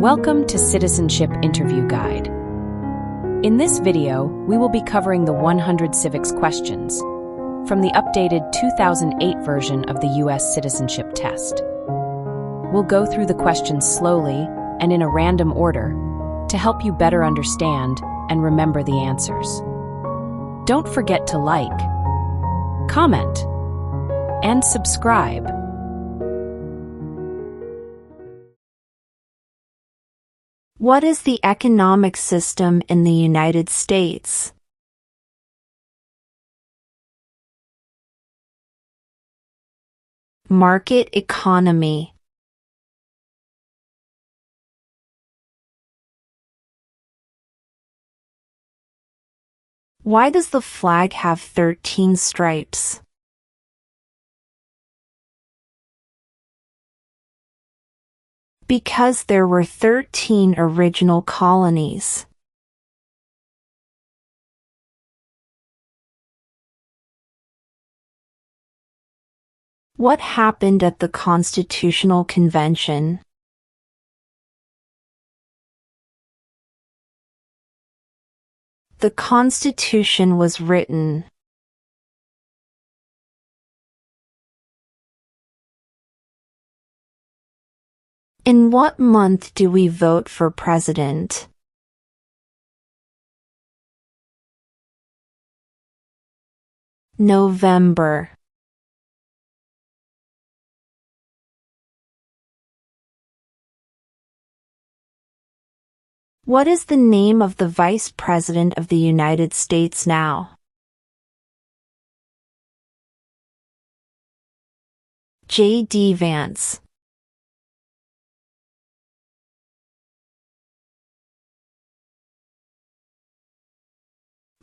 Welcome to Citizenship Interview Guide. In this video, we will be covering the 100 civics questions from the updated 2008 version of the U.S. citizenship test. We'll go through the questions slowly and in a random order to help you better understand and remember the answers. Don't forget to like, comment, and subscribe. What is the economic system in the United States? Market economy. Why does the flag have 13 stripes? Because there were 13 original colonies. What happened at the Constitutional Convention? The Constitution was written. In what month do we vote for president? November. What is the name of the Vice President of the United States now? J.D. Vance.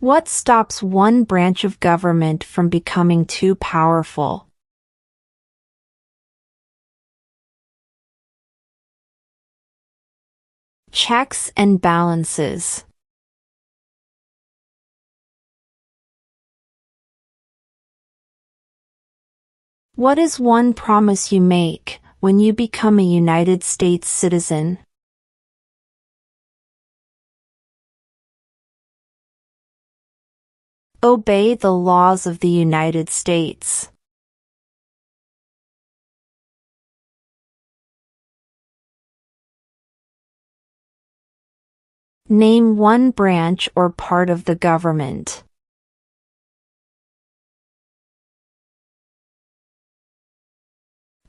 What stops one branch of government from becoming too powerful? Checks and balances. What is one promise you make when you become a United States citizen? Obey the laws of the United States. Name one branch or part of the government.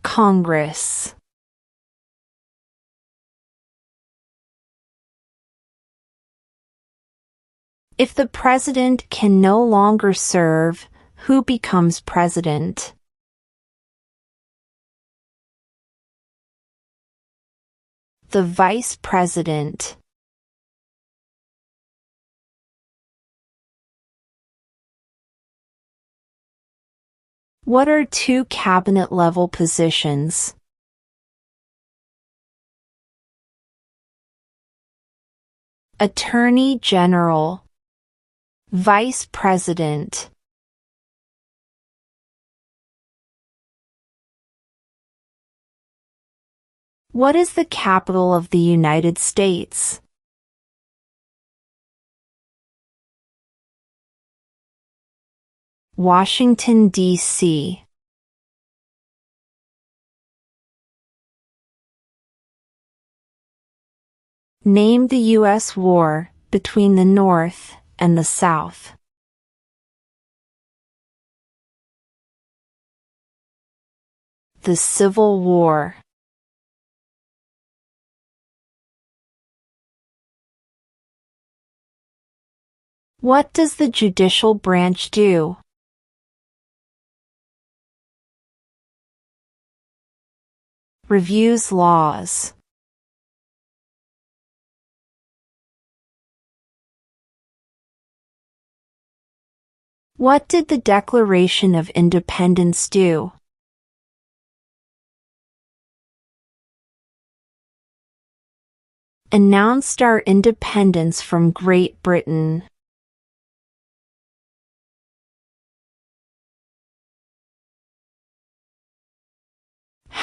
Congress. If the president can no longer serve, who becomes president? The vice president. What are two cabinet-level positions? Attorney General. Vice President. What is the capital of the United States? Washington, D.C. Name the U.S. war between the North and the South. The Civil War. What does the judicial branch do? Reviews laws. What did the Declaration of Independence do? Announced our independence from Great Britain.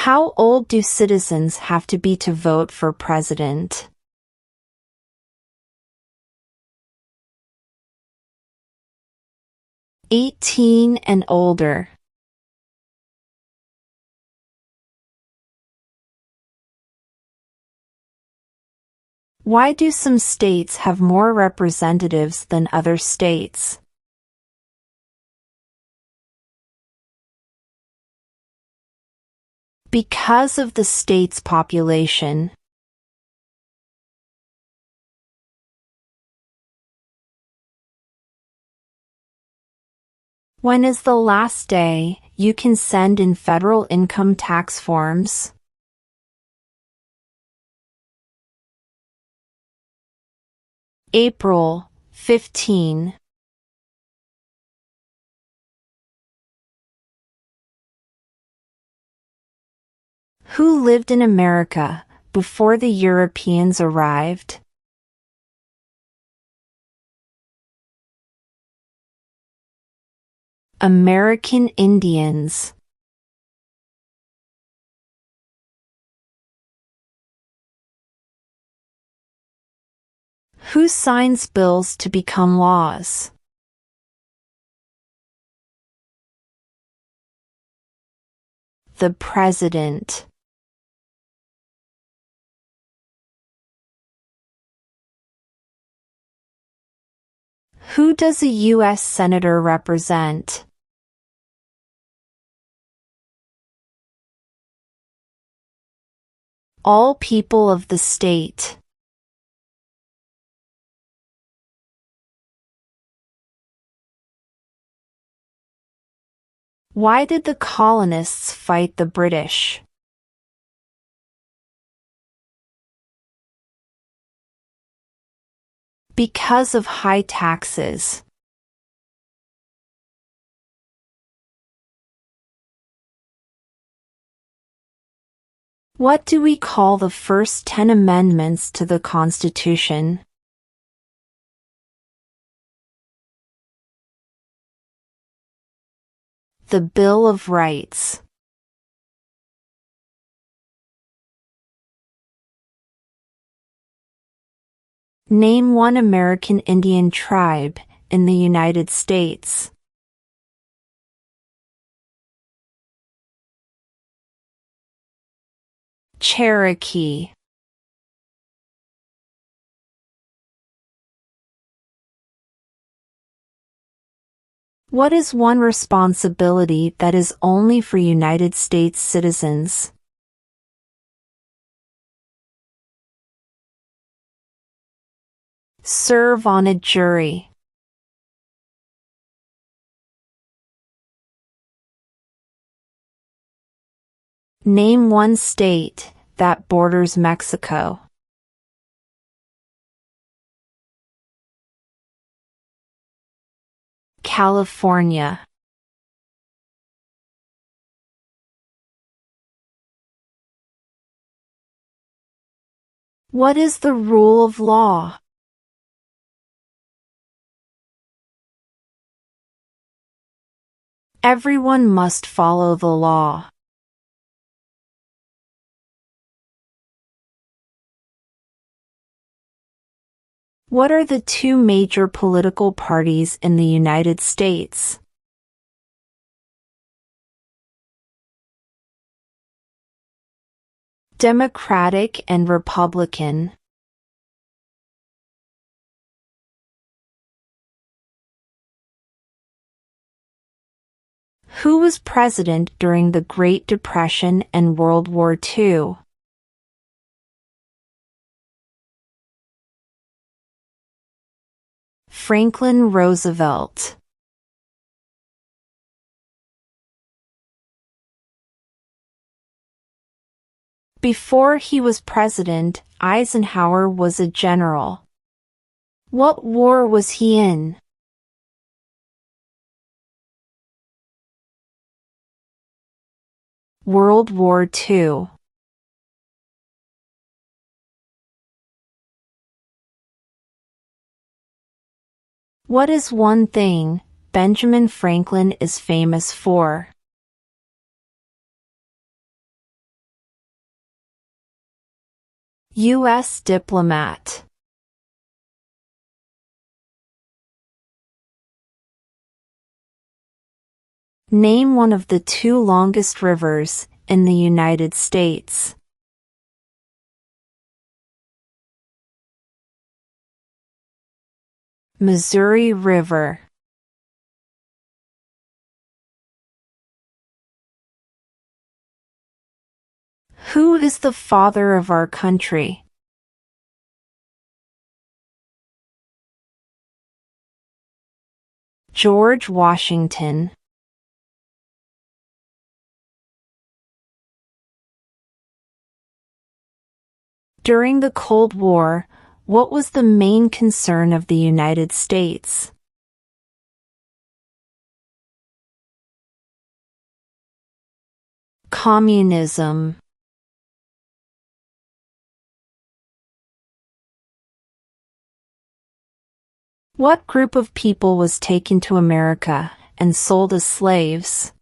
How old do citizens have to be to vote for president? "18 and older." Why do some states have more representatives than other states? Because of the state's population. When is the last day you can send in federal income tax forms? April 15. Who lived in America before the Europeans arrived? American Indians. Who signs bills to become laws? The President. Who does a U.S. Senator represent? All people of the state. Why did the colonists fight the British? Because of high taxes. What do we call the first 10 amendments to the Constitution? The Bill of Rights. Name one American Indian tribe in the United States. Cherokee. What is one responsibility that is only for United States citizens? Serve on a jury. Name one state that borders Mexico. California. What is the rule of law? Everyone must follow the law. What are the two major political parties in the United States? Democratic and Republican. Who was president during the Great Depression and World War II? Franklin Roosevelt. Before he was president, Eisenhower was a general. What war was he in? World War II. What is one thing Benjamin Franklin is famous for? U.S. diplomat. Name one of the two longest rivers in the United States. Missouri River. Who is the father of our country? George Washington. During the Cold War, what was the main concern of the United States? Communism. What group of people was taken to America and sold as slaves?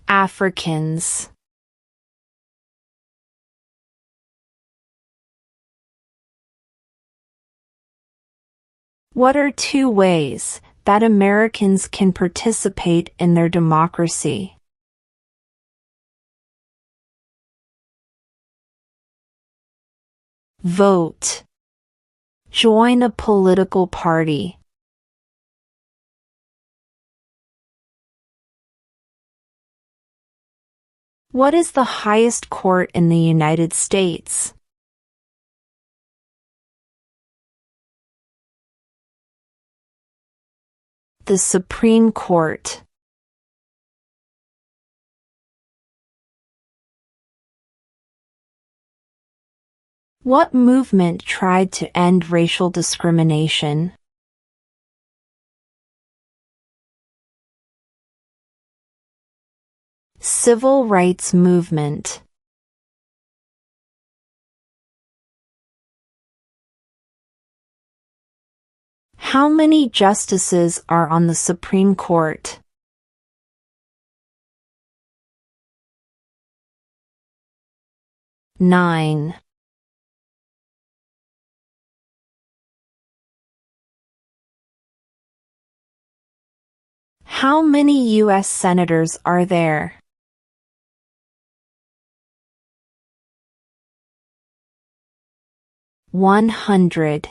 Africans. What are two ways that Americans can participate in their democracy? Vote. Join a political party. What is the highest court in the United States? The Supreme Court. What movement tried to end racial discrimination? Civil rights movement. How many justices are on the Supreme Court? 9. How many U.S. senators are there? 100.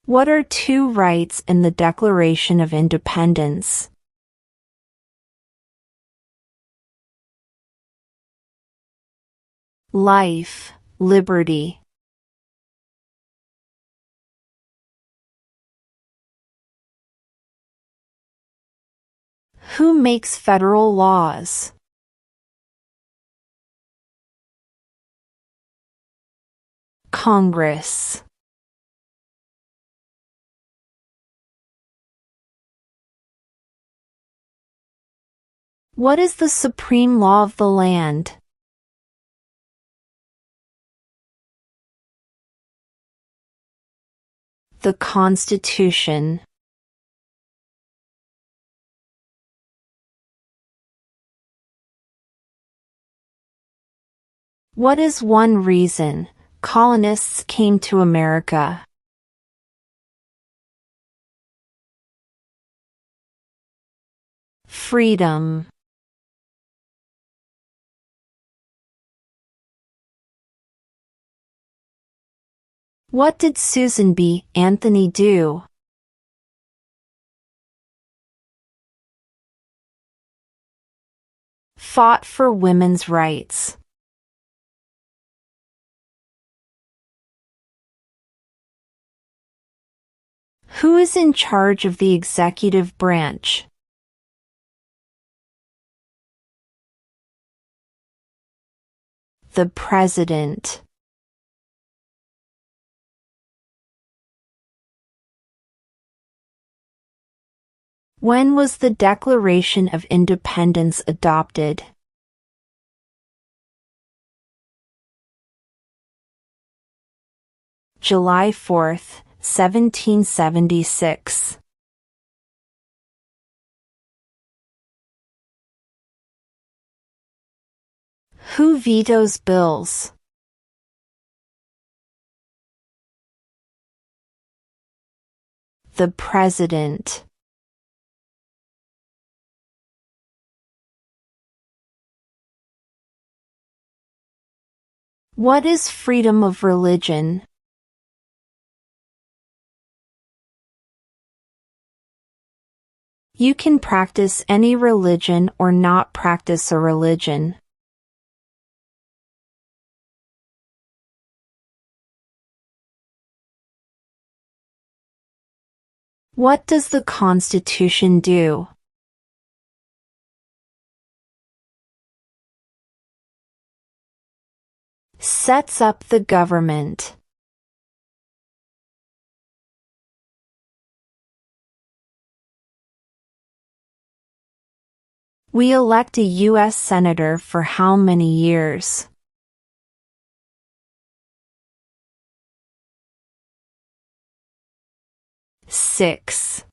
What are two rights in the Declaration of Independence? Life, liberty. Who makes federal laws? Congress. What is the supreme law of the land? The Constitution. What is one reason colonists came to America? Freedom. What did Susan B. Anthony do? Fought for women's rights. Who is in charge of the executive branch? The President. When was the Declaration of Independence adopted? July 4, 1776. Who vetoes bills? The President. What is freedom of religion? You can practice any religion or not practice a religion. What does the Constitution do? Sets up the government. We elect a U.S. Senator for how many years? 6.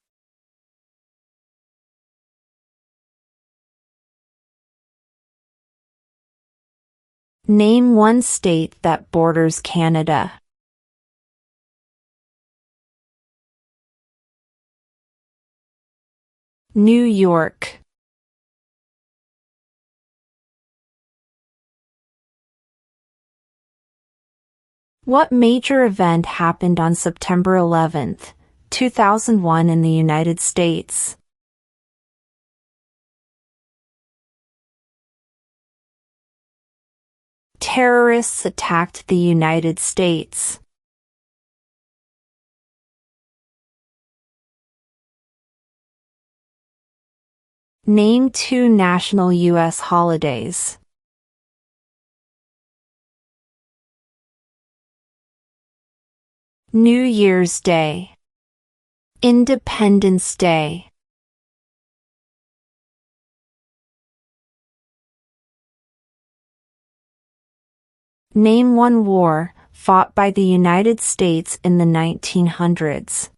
Name one state that borders Canada. New York. What major event happened on September 11, 2001 in the United States? Terrorists attacked the United States. Name 2 national U.S. holidays. New Year's Day. Independence Day. Name one war fought by the United States in the 1900s.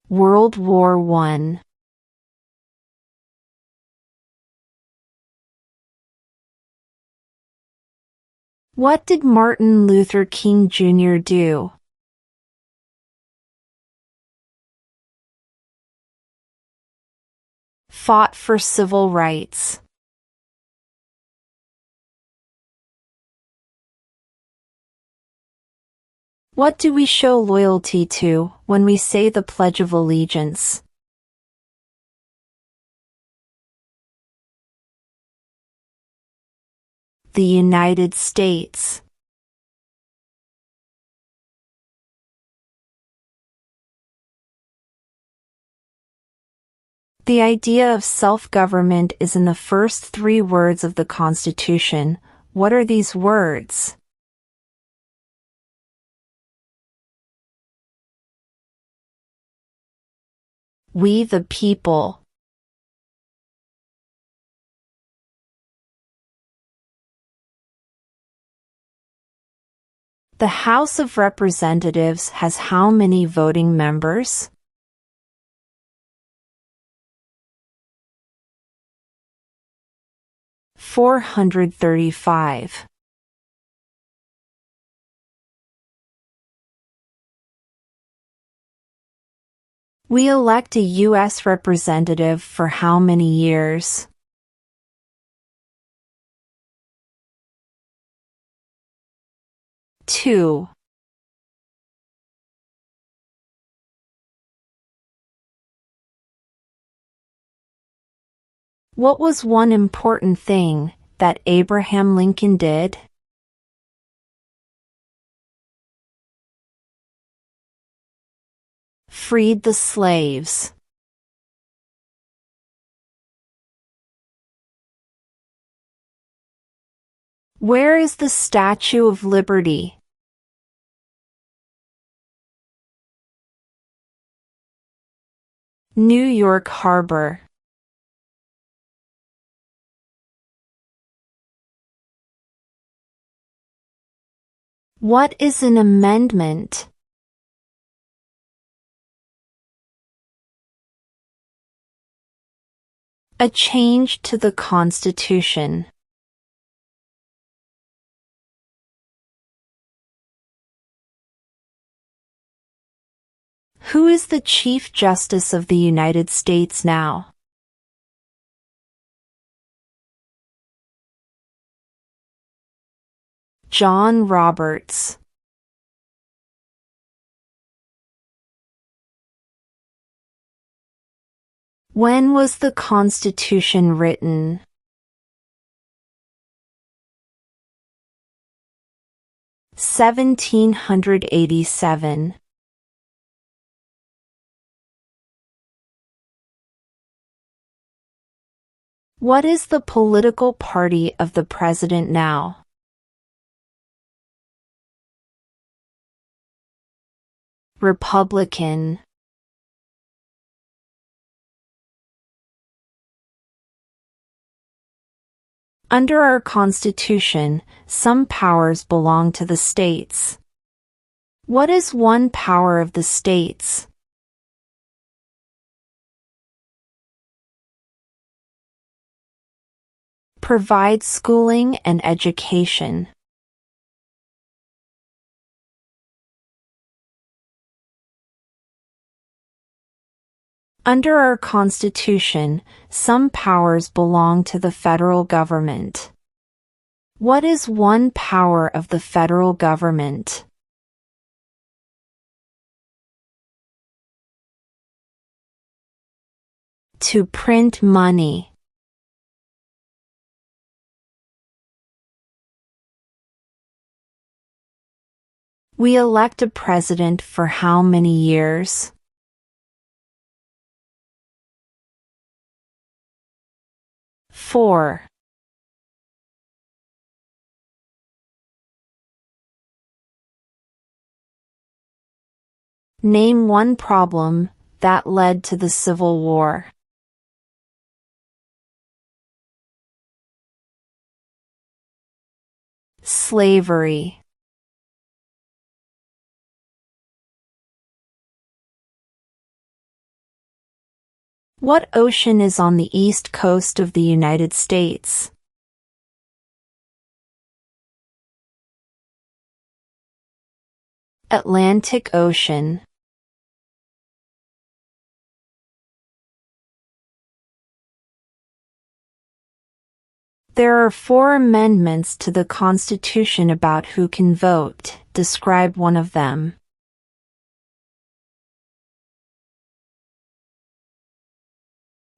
World War I. What did Martin Luther King Jr. do? Fought for civil rights. What do we show loyalty to when we say the Pledge of Allegiance? The United States. The idea of self-government is in the first 3 words of the Constitution. What are these words? We the people. The House of Representatives has how many voting members? 435. We elect a U.S. representative for how many years? 2. What was one important thing that Abraham Lincoln did? Freed the slaves. Where is the Statue of Liberty? New York Harbor. What is an amendment? A change to the Constitution. Who is the Chief Justice of the United States now? John Roberts. When was the Constitution written? (1787). What is the political party of the president now? Republican. Under our Constitution, some powers belong to the states. What is one power of the states? Provide schooling and education. Under our Constitution, some powers belong to the federal government. What is one power of the federal government? To print money. We elect a president for how many years? 4. Name one problem that led to the Civil War. Slavery. What ocean is on the east coast of the United States? Atlantic Ocean. There are 4 amendments to the Constitution about who can vote. Describe one of them.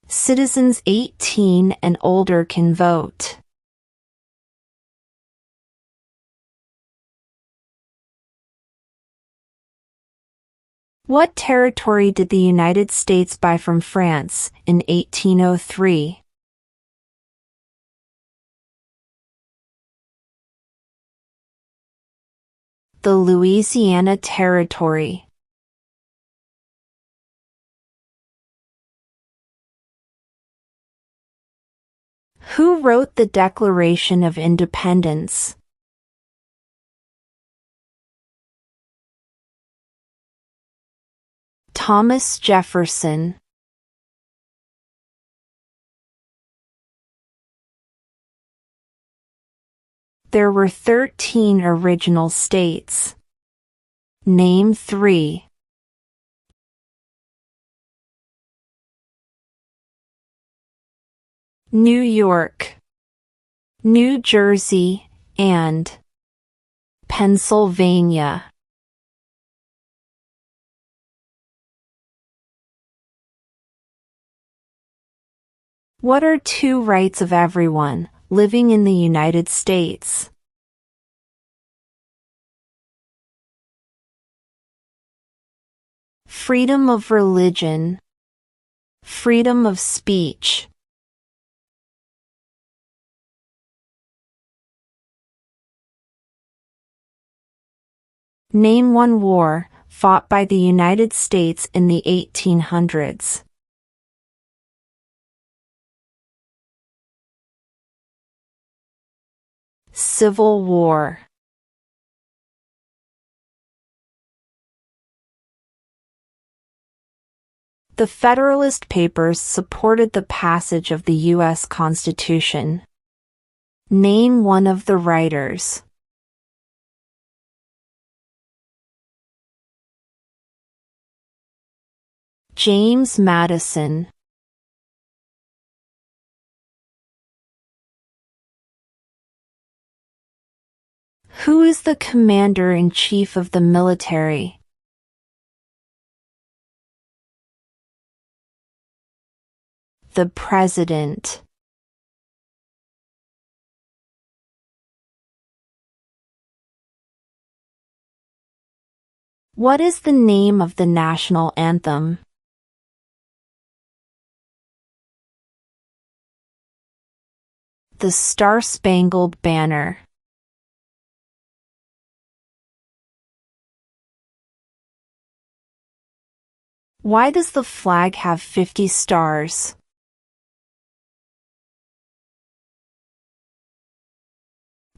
Citizens 18 and older can vote. What territory did the United States buy from France in 1803? The Louisiana Territory. Who wrote the Declaration of Independence? Thomas Jefferson. There were 13 original states. Name 3. New York, New Jersey, and Pennsylvania. What are 2 rights of everyone living in the United States? Freedom of religion, freedom of speech. Name one war fought by the United States in the 1800s. Civil War. The Federalist Papers supported the passage of the U.S. Constitution. Name one of the writers. James Madison. Who is the Commander-in-Chief of the military? The President. What is the name of the national anthem? The Star-Spangled Banner. Why does the flag have 50 stars?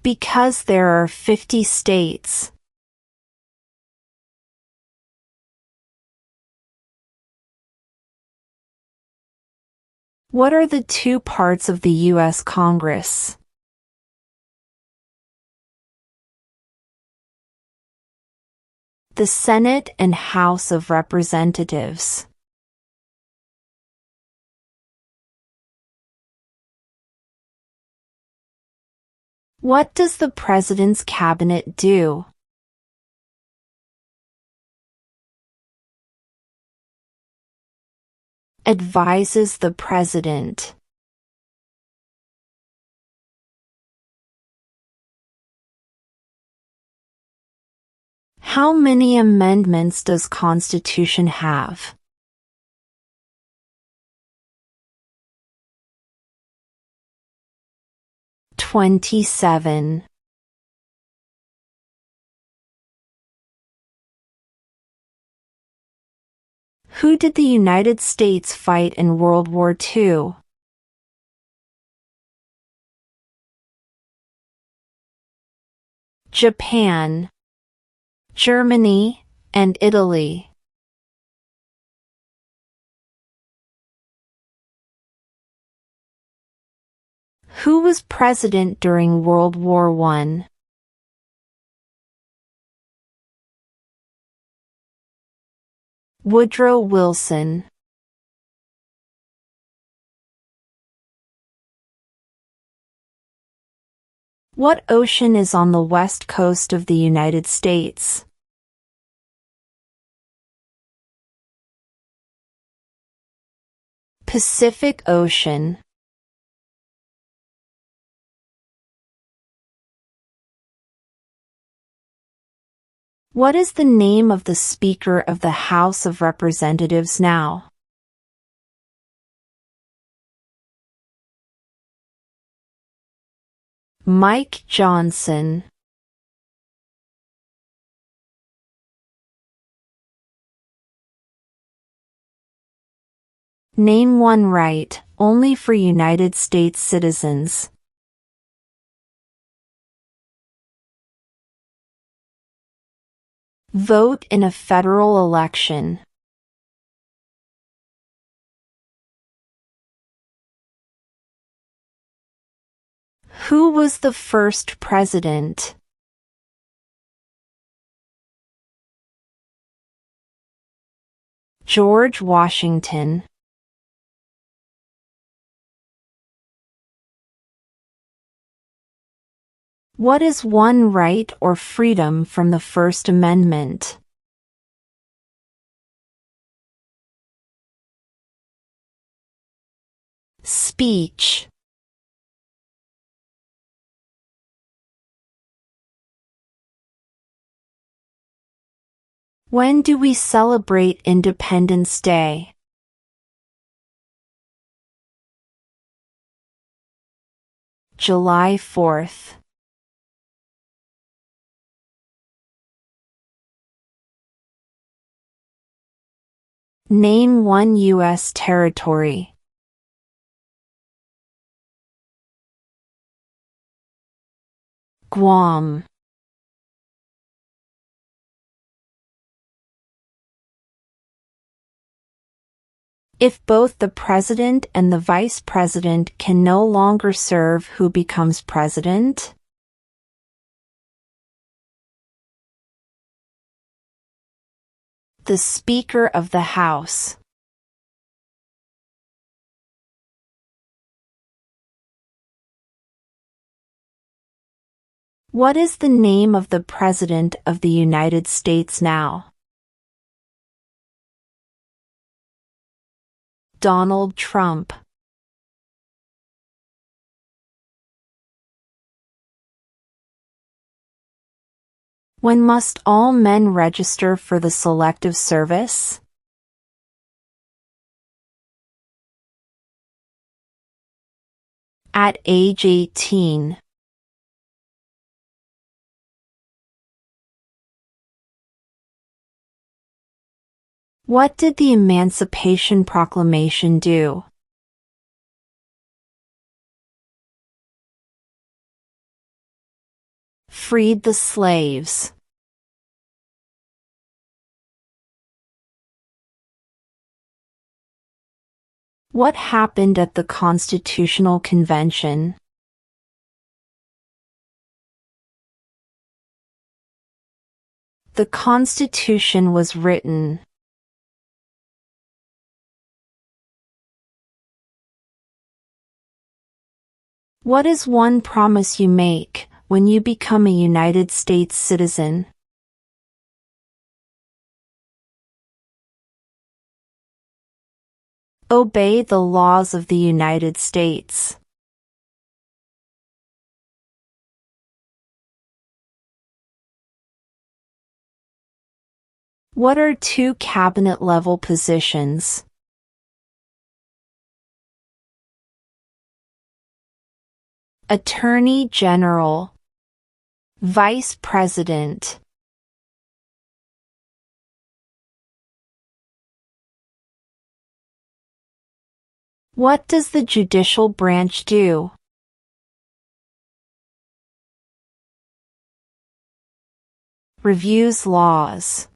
Because there are 50 states. What are the two parts of the U.S. Congress? The Senate and House of Representatives. What does the President's Cabinet do? Advises the President. How many amendments does Constitution have? "27". Who did the United States fight in World War II? Japan, Germany, and Italy. Who was president during World War I? Woodrow Wilson. What ocean is on the west coast of the United States? Pacific Ocean. What is the name of the Speaker of the House of Representatives now? Mike Johnson. Name one right, only for United States citizens. Vote in a federal election. Who was the first president? George Washington. What is one right or freedom from the First Amendment? Speech. When do we celebrate Independence Day? July 4th. Name one U.S. territory. Guam. If both the president and the vice president can no longer serve, who becomes president? The Speaker of the House. What is the name of the President of the United States now? Donald Trump. When must all men register for the Selective Service? At age 18. What did the Emancipation Proclamation do? Freed the slaves. What happened at the Constitutional Convention? The Constitution was written. What is one promise you make when you become a United States citizen? Obey the laws of the United States. What are two cabinet-level positions? Attorney General, Vice President. What does the judicial branch do? Reviews laws.